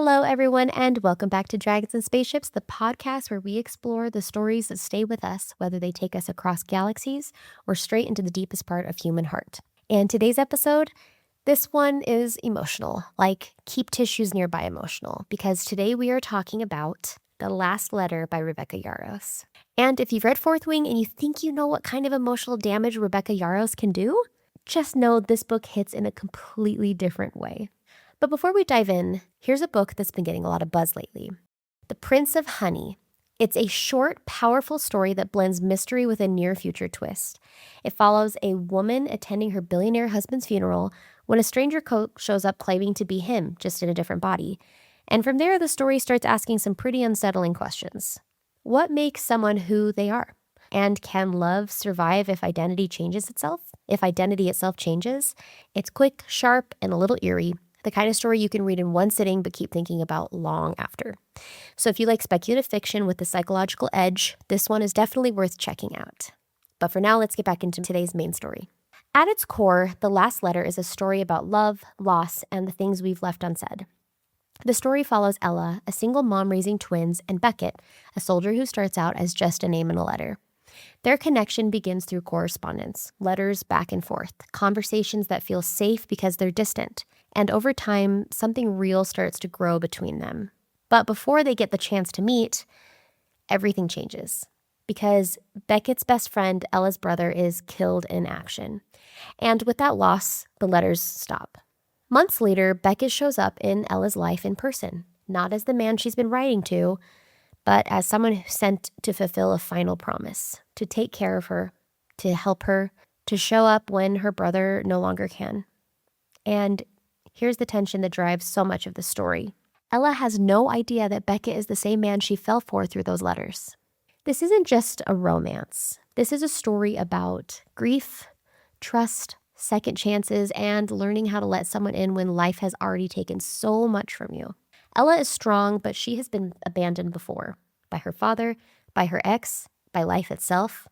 Hello, everyone, and welcome back to Dragons and Spaceships, the podcast where we explore the stories that stay with us, whether they take us across galaxies or straight into the deepest part of human heart. And today's episode, this one is emotional, like keep tissues nearby emotional, because today we are talking about The Last Letter by Rebecca Yarros. And if you've read Fourth Wing and you think you know what kind of emotional damage Rebecca Yarros can do, just know this book hits in a completely different way. But before we dive in, here's a book that's been getting a lot of buzz lately. The Prince of Honey. It's a short, powerful story that blends mystery with a near-future twist. It follows a woman attending her billionaire husband's funeral when a stranger Colt shows up claiming to be him, just in a different body. And from there, the story starts asking some pretty unsettling questions. What makes someone who they are? And can love survive if identity changes itself? If identity itself changes? It's quick, sharp, and a little eerie. The kind of story you can read in one sitting but keep thinking about long after. So if you like speculative fiction with the psychological edge, this one is definitely worth checking out. But for now, let's get back into today's main story. At its core, The Last Letter is a story about love, loss, and the things we've left unsaid. The story follows Ella, a single mom raising twins, and Beckett, a soldier who starts out as just a name in a letter. Their connection begins through correspondence, letters back and forth, conversations that feel safe because they're distant. And over time, something real starts to grow between them. But before they get the chance to meet, everything changes. Because Beckett's best friend, Ella's brother, is killed in action. And with that loss, the letters stop. Months later, Beckett shows up in Ella's life in person, not as the man she's been writing to, but as someone sent to fulfill a final promise, to take care of her, to help her, to show up when her brother no longer can. And here's the tension that drives so much of the story. Ella has no idea that Beckett is the same man she fell for through those letters. This isn't just a romance. This is a story about grief, trust, second chances, and learning how to let someone in when life has already taken so much from you. Ella is strong, but she has been abandoned before. By her father, by her ex, by life itself.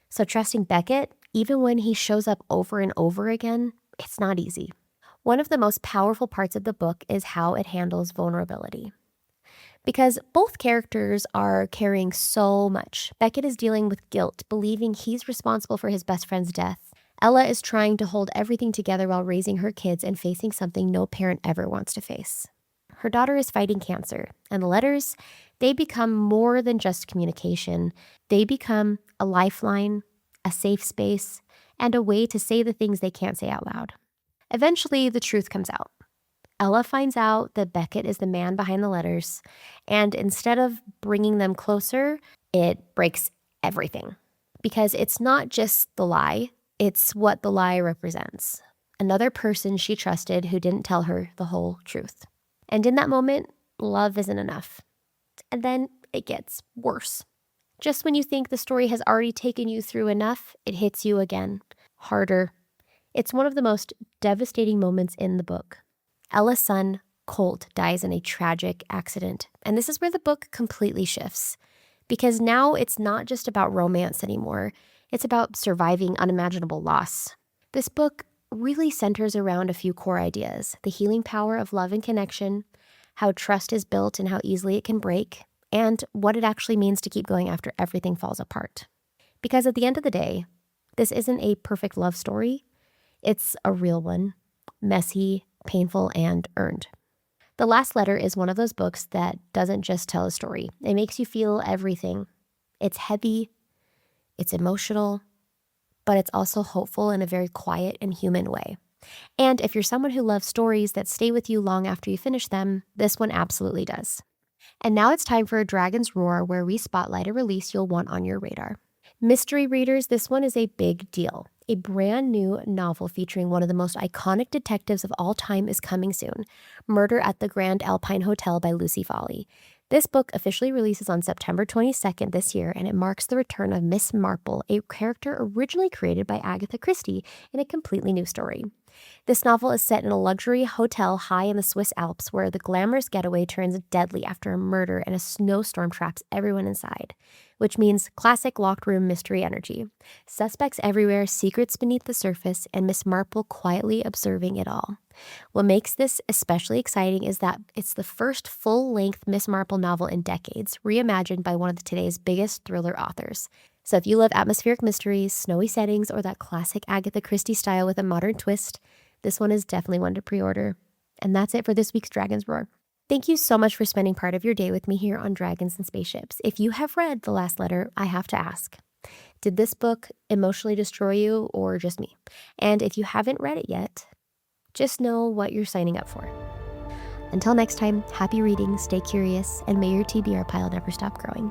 So trusting Beckett, even when he shows up over and over again, it's not easy. One of the most powerful parts of the book is how it handles vulnerability. Because both characters are carrying so much. Beckett is dealing with guilt, believing he's responsible for his best friend's death. Ella is trying to hold everything together while raising her kids and facing something no parent ever wants to face. Her daughter is fighting cancer, and the letters, they become more than just communication. They become a lifeline, a safe space, and a way to say the things they can't say out loud. Eventually, the truth comes out. Ella finds out that Beckett is the man behind the letters, and instead of bringing them closer, it breaks everything. Because it's not just the lie, it's what the lie represents. Another person she trusted who didn't tell her the whole truth. And in that moment, love isn't enough. And then it gets worse. Just when you think the story has already taken you through enough, it hits you again, harder. It's one of the most devastating moments in the book. Ella's son, Colt, dies in a tragic accident. And this is where the book completely shifts. Because now it's not just about romance anymore. It's about surviving unimaginable loss. This book really centers around a few core ideas: the healing power of love and connection, how trust is built and how easily it can break, and what it actually means to keep going after everything falls apart. Because at the end of the day, this isn't a perfect love story. It's a real one, messy, painful, and earned. The Last Letter is one of those books that doesn't just tell a story. It makes you feel everything. It's heavy, it's emotional, but it's also hopeful in a very quiet and human way. And if you're someone who loves stories that stay with you long after you finish them, this one absolutely does. And now it's time for a Dragon's Roar, where we spotlight a release you'll want on your radar. Mystery readers, this one is a big deal. A brand new novel featuring one of the most iconic detectives of all time is coming soon, Murder at the Grand Alpine Hotel by Lucy Foley. This book officially releases on September 22nd this year, and it marks the return of Miss Marple, a character originally created by Agatha Christie, in a completely new story. This novel is set in a luxury hotel high in the Swiss Alps, where the glamorous getaway turns deadly after a murder and a snowstorm traps everyone inside, which means classic locked room mystery energy. Suspects everywhere, secrets beneath the surface, and Miss Marple quietly observing it all. What makes this especially exciting is that it's the first full-length Miss Marple novel in decades, reimagined by one of today's biggest thriller authors. So if you love atmospheric mysteries, snowy settings, or that classic Agatha Christie style with a modern twist, this one is definitely one to pre-order. And that's it for this week's Dragon's Roar. Thank you so much for spending part of your day with me here on Dragons and Spaceships. If you have read The Last Letter, I have to ask, did this book emotionally destroy you or just me? And if you haven't read it yet, just know what you're signing up for. Until next time, happy reading, stay curious, and may your TBR pile never stop growing.